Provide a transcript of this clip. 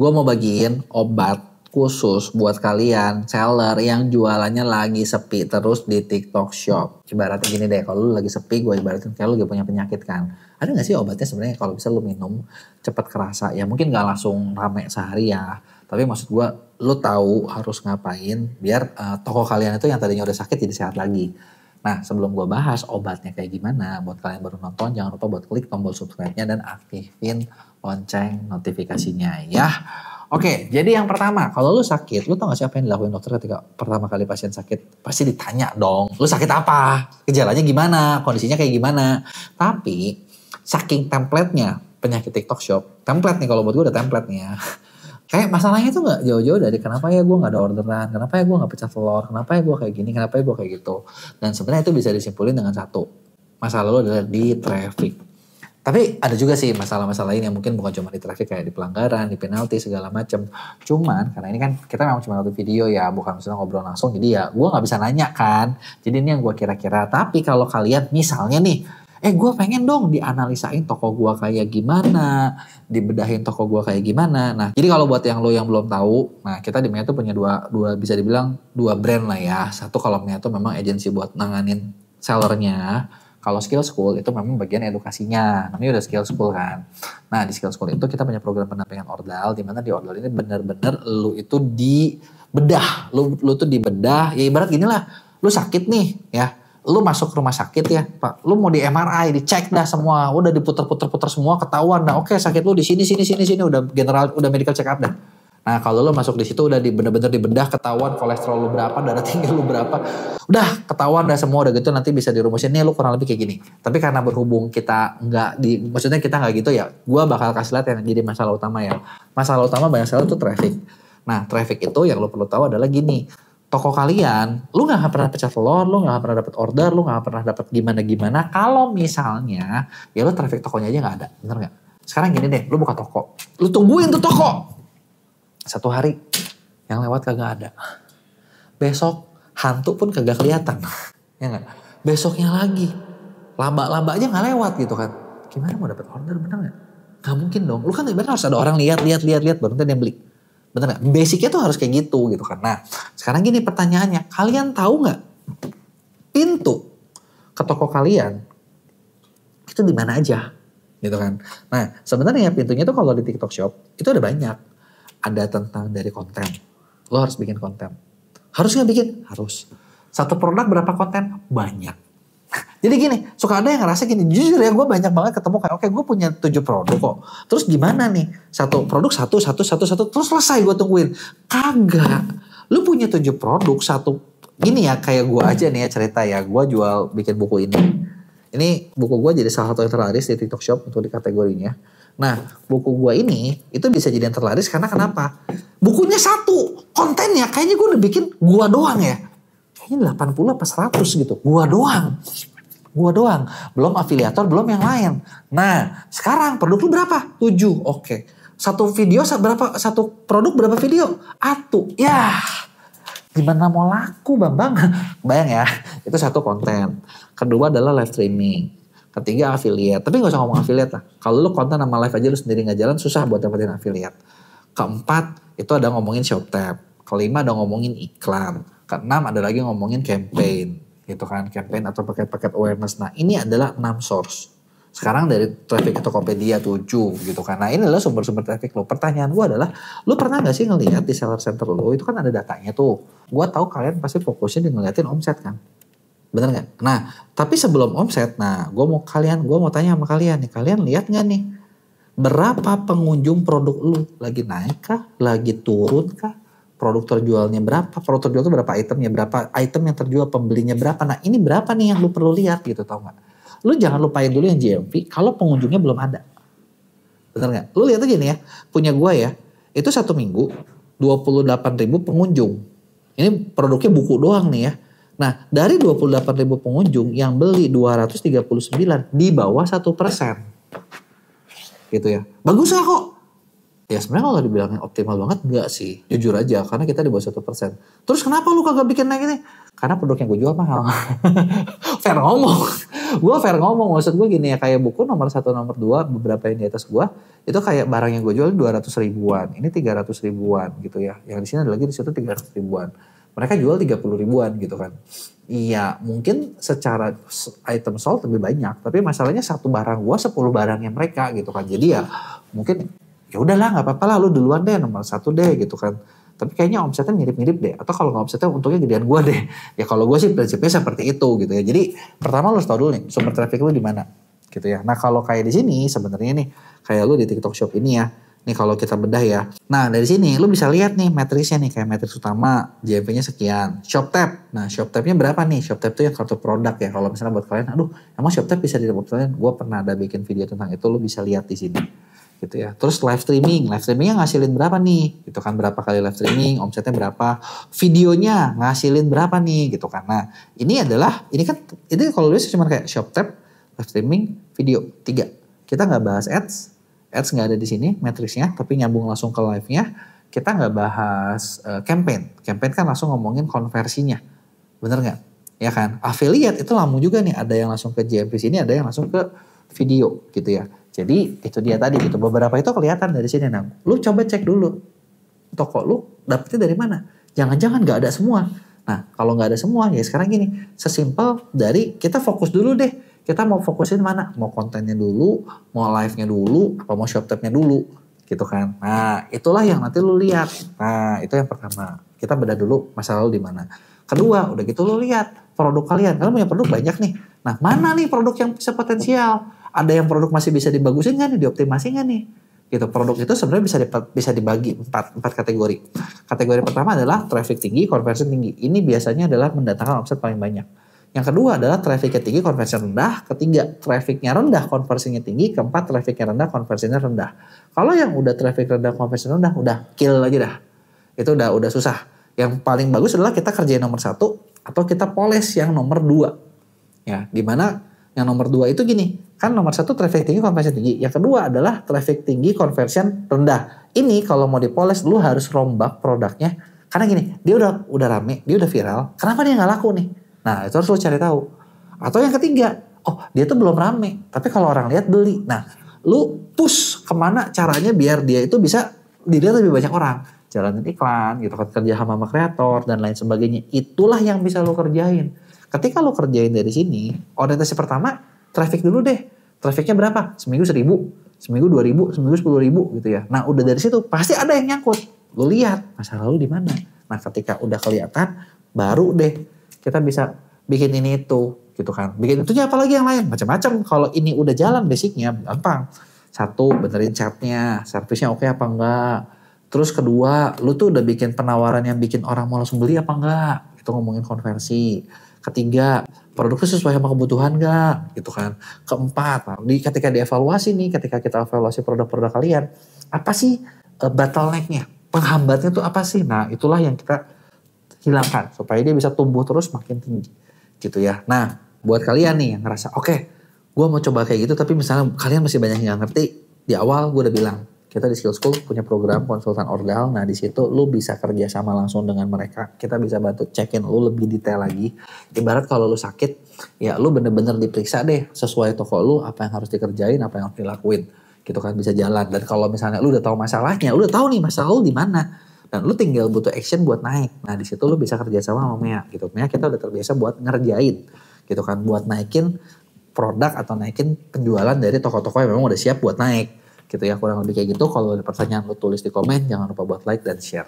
gue mau bagiin obat khusus buat kalian seller yang jualannya lagi sepi terus di TikTok Shop. Ibaratnya gini deh, kalau lu lagi sepi, gue ibaratin kayak lu lagi punya penyakit kan. Ada gak sih obatnya sebenarnya kalau bisa lu minum cepet kerasa? Ya mungkin gak langsung rame sehari ya. Tapi maksud gue, lu tahu harus ngapain biar toko kalian itu yang tadinya udah sakit jadi sehat lagi. Nah, sebelum gue bahas obatnya kayak gimana, buat kalian baru nonton, jangan lupa buat klik tombol subscribe-nya dan aktifin lonceng notifikasinya ya. Oke, jadi yang pertama, kalau lu sakit, lu tau gak sih apa yang dilakuin dokter ketika pertama kali pasien sakit? Pasti ditanya dong, lu sakit apa? Gejalanya gimana? Kondisinya kayak gimana? Tapi, saking template-nya penyakit TikTok Shop, template nih kalau buat gue udah template nih ya. Kayak masalahnya tuh gak jauh-jauh dari kenapa ya gue gak ada orderan, kenapa ya gue gak pecah telur, kenapa ya gue kayak gini, kenapa ya gue kayak gitu. Dan sebenarnya itu bisa disimpulin dengan satu, masalah lo adalah di traffic. Tapi ada juga sih masalah-masalah lain yang mungkin bukan cuma di traffic, kayak di pelanggaran, di penalti, segala macam. Cuman karena ini kan kita memang cuma nonton video ya, bukan misalnya ngobrol langsung, jadi ya gue gak bisa nanya kan. Jadi ini yang gue kira-kira, tapi kalau kalian misalnya nih, gue pengen dong dianalisain toko gue kayak gimana, dibedahin toko gue kayak gimana. Nah, jadi kalau buat yang lo yang belum tahu, nah kita di Mia tuh punya dua bisa dibilang dua brand lah ya. Satu kalau Mia tuh memang agensi buat nanganin sellernya. Kalau Skill School itu memang bagian edukasinya, namanya udah Skill School kan. Nah di Skill School itu kita punya program pendampingan ordal, di mana di ordal ini bener-bener lu itu dibedah, lu tuh dibedah, ya ibarat gini lah, lu sakit nih ya. Lu masuk rumah sakit ya, Pak. Lu mau di MRI, dicek dah semua, udah diputer-puter semua, ketahuan dah. Oke, sakit lu di sini, udah udah medical check up dah. Nah, kalau lu masuk di situ udah bener-bener dibedah, ketahuan kolesterol lu berapa, darah tinggi lu berapa. Udah ketahuan dah semua, udah gitu nanti bisa dirumusin nih lu kurang lebih kayak gini. Tapi karena berhubung kita maksudnya kita nggak gitu ya, gua bakal kasih lihat yang jadi masalah utama ya. Masalah utama banyak sekali tuh traffic. Nah, traffic itu yang lu perlu tahu adalah gini. Toko kalian, lu gak pernah pecah telur, lu gak pernah dapat order, lu gak pernah dapat gimana-gimana. Kalau misalnya, ya lu traffic tokonya aja gak ada, bener gak? Sekarang gini deh, lu buka toko, lu tungguin tuh toko. 1 hari, yang lewat kagak ada. Besok, hantu pun kagak kelihatan, ya gak? Besoknya lagi, laba-laba aja gak lewat gitu kan. Gimana mau dapat order, bener gak? Gak mungkin dong, lu kan ibaratnya harus ada orang lihat, baru nanti dia beli. Bener gak? Basicnya tuh harus kayak gitu kan. Nah sekarang gini pertanyaannya, kalian tahu gak pintu ke toko kalian itu di mana aja gitu kan. Nah sebenarnya pintunya tuh kalau di TikTok Shop itu ada banyak. Ada tentang dari konten, lo harus bikin konten. Harus gak bikin? Harus. Satu produk berapa konten? Banyak. Jadi gini, suka ada yang ngerasa gini, jujur ya gue banyak banget ketemu kayak oke gue punya 7 produk kok. Terus gimana nih? Satu produk satu, terus selesai gue tungguin. Kagak. Lu punya 7 produk, satu. Gini ya kayak gue aja nih ya cerita ya, gue jual bikin buku ini. Ini buku gue jadi salah satu yang terlaris di TikTok Shop untuk di kategorinya. Nah buku gue ini, itu bisa jadi yang terlaris karena kenapa? Bukunya satu, kontennya kayaknya gue udah bikin gue doang ya. Kayaknya 80 apa 100 gitu. Gua doang. Belum afiliator, belum yang lain. Nah, sekarang produk lu berapa? 7. Oke. Satu video berapa? Satu produk berapa video? 1. Ya. Gimana mau laku, Bambang? Bayang ya. Itu satu konten. Kedua adalah live streaming. Ketiga affiliate. Tapi gak usah ngomong affiliate lah. Kalau lu konten sama live aja lu sendiri gak jalan, susah buat dapetin affiliate. Keempat, itu ada ngomongin ShopTab. Kelima ada ngomongin iklan. Keenam ada lagi ngomongin campaign gitu kan, campaign atau paket-paket awareness. Nah ini adalah 6 source. Sekarang dari traffic Tokopedia 7 gitu kan. Nah ini adalah sumber-sumber traffic lo. Pertanyaan gue adalah, lu pernah gak sih ngelihat di seller center lo itu kan ada datanya tuh. Gue tahu kalian pasti fokusnya di ngeliatin omset kan, bener gak? Nah tapi sebelum omset, nah gue mau tanya sama kalian nih, kalian lihat gak nih berapa pengunjung produk lu, lagi naik kah, lagi turun kah? Produk terjualnya berapa, produk terjual itu berapa itemnya, berapa item yang terjual, pembelinya berapa. Nah ini berapa nih yang lu perlu lihat gitu, tau gak? Lu jangan lupain dulu yang GMV kalau pengunjungnya belum ada. Bener gak? Lu lihat aja nih ya, punya gue ya, itu 1 minggu 28.000 pengunjung. Ini produknya buku doang nih ya. Nah dari 28.000 pengunjung yang beli 239 di bawah 1%. Gitu ya, bagus gak kok? Ya sebenarnya kalau dibilangnya optimal banget enggak sih, jujur aja, karena kita di bawah 1%. Terus kenapa lu kagak bikin naik ini? Karena produk yang gue jual mahal. Fair ngomong. Gue fair ngomong, maksud gue gini ya, kayak buku nomor 1 nomor 2 beberapa yang di atas gue itu kayak barang yang gue jual 200 ribuan, ini 300 ribuan gitu ya. Yang di sini ada lagi di situ 300 ribuan. Mereka jual 30 ribuan gitu kan. Iya, mungkin secara item sold lebih banyak, tapi masalahnya satu barang gue 10 barangnya mereka gitu kan. Jadi ya mungkin ya udahlah nggak apa-apa lah, lu duluan deh nomor 1 deh gitu kan. Tapi kayaknya omsetnya mirip-mirip deh. Atau kalau nggak omsetnya untungnya gedean gue deh. Ya kalau gue sih prinsipnya seperti itu gitu ya. Jadi pertama lu harus tahu dulu nih sumber traffic lu di mana gitu ya. Nah kalau kayak di sini sebenarnya nih kayak lu di TikTok Shop ini ya. Nih kalau kita bedah ya. Nah dari sini lu bisa lihat nih matriksnya nih. Kayak matriks utama GMV-nya sekian. Shop tab. Nah shop tab-nya berapa nih? Shop tab itu yang kartu produk ya. Kalau misalnya buat kalian, aduh emang shop tab bisa didapatkan? Gue pernah ada bikin video tentang itu. Lu bisa lihat di sini. Gitu ya. Terus live streamingnya ngasilin berapa nih? Gitu kan, berapa kali live streaming, omsetnya berapa? Videonya ngasilin berapa nih? Gitu kan. Nah, ini kalau lu cuma kayak shop tab, live streaming, video 3. Kita nggak bahas ads nggak ada di sini matriksnya, tapi nyambung langsung ke live-nya. Kita nggak bahas campaign kan langsung ngomongin konversinya, bener nggak? Ya kan. Affiliate itu lambung juga nih, ada yang langsung ke GMV sini, ada yang langsung ke video gitu ya. Jadi itu dia tadi gitu. Beberapa itu kelihatan dari sini. Nah, lu coba cek dulu toko lu dapetnya dari mana. Jangan-jangan nggak ada semua. Nah, kalau nggak ada semua ya sekarang gini. Sesimpel dari kita fokus dulu deh. Kita mau fokusin mana? Mau kontennya dulu, mau live-nya dulu, apa mau shop tab-nya dulu gitu kan. Nah, itulah yang nanti lu lihat. Nah, itu yang pertama. Kita bedah dulu masalah lu di mana. Kedua, udah gitu lu lihat produk kalian. Kalian punya produk banyak nih. Nah, mana nih produk yang bisa potensial? Ada yang produk masih bisa dibagusin nggak nih, dioptimasi nggak nih? Gitu. Produk itu sebenarnya bisa dibagi empat kategori. Kategori pertama adalah traffic tinggi, conversion tinggi. Ini biasanya adalah mendatangkan omset paling banyak. Yang kedua adalah trafficnya tinggi, conversion rendah. Ketiga, trafficnya rendah, konversinya tinggi. Keempat, trafficnya rendah, konversinya rendah. Kalau yang udah traffic rendah, conversion rendah, udah kill aja dah. Itu udah susah. Yang paling bagus adalah kita kerjain nomor 1 atau kita poles yang nomor 2. Ya, dimana yang nomor 2 itu gini, kan nomor 1 traffic tinggi, conversion tinggi. Yang kedua adalah traffic tinggi, conversion rendah. Ini kalau mau dipoles, lu harus rombak produknya. Karena gini, dia udah rame, dia udah viral. Kenapa dia nggak laku nih? Nah, itu harus lu cari tahu. Atau yang ketiga, oh dia tuh belum rame, tapi kalau orang lihat beli. Nah, lu push kemana caranya biar dia itu bisa dilihat lebih banyak orang. Jalanin iklan, gitu kan, kerja sama kreator dan lain sebagainya. Itulah yang bisa lu kerjain. Ketika lu kerjain dari sini, orientasi pertama, traffic dulu deh. Trafficnya berapa? Seminggu 1.000, seminggu 2.000, seminggu 10.000 gitu ya. Nah udah dari situ pasti ada yang nyangkut. Lu lihat masalah lu di mana. Nah ketika udah kelihatan, baru deh kita bisa bikin ini itu gitu kan. Bikin itunya apalagi yang lain, macam-macam. Kalau ini udah jalan basicnya, gampang. 1, benerin chatnya, servisnya oke apa enggak. Terus kedua, lu tuh udah bikin penawaran yang bikin orang mau langsung beli apa enggak. Itu ngomongin konversi. Ketiga, produknya sesuai sama kebutuhan gak? Gitu kan. Keempat, ketika dievaluasi nih, ketika kita evaluasi produk-produk kalian, apa sih bottleneck-nya? Penghambatnya tuh apa sih? Nah, itulah yang kita hilangkan supaya dia bisa tumbuh terus makin tinggi. Gitu ya. Nah, buat kalian nih yang ngerasa, oke, gue mau coba kayak gitu, tapi misalnya kalian masih banyak yang gak ngerti, di awal gue udah bilang, kita di Skill School punya program konsultan ordal. Nah di situ lu bisa kerja sama langsung dengan mereka. Kita bisa bantu cekin lu lebih detail lagi. Ibarat kalau lu sakit, ya lu bener-bener diperiksa deh sesuai toko lu apa yang harus dikerjain, apa yang harus dilakuin. Gitu kan, bisa jalan. Dan kalau misalnya lu udah tahu masalahnya, lu udah tahu nih masalah lu di mana. Dan lu tinggal butuh action buat naik. Nah di situ lu bisa kerja sama Mea. Gitu. Mea kita udah terbiasa buat ngerjain. Gitu kan, buat naikin produk atau naikin penjualan dari toko-toko yang memang udah siap buat naik. Gitu ya, kurang lebih kayak gitu. Kalau ada pertanyaan lu tulis di komen, jangan lupa buat like dan share.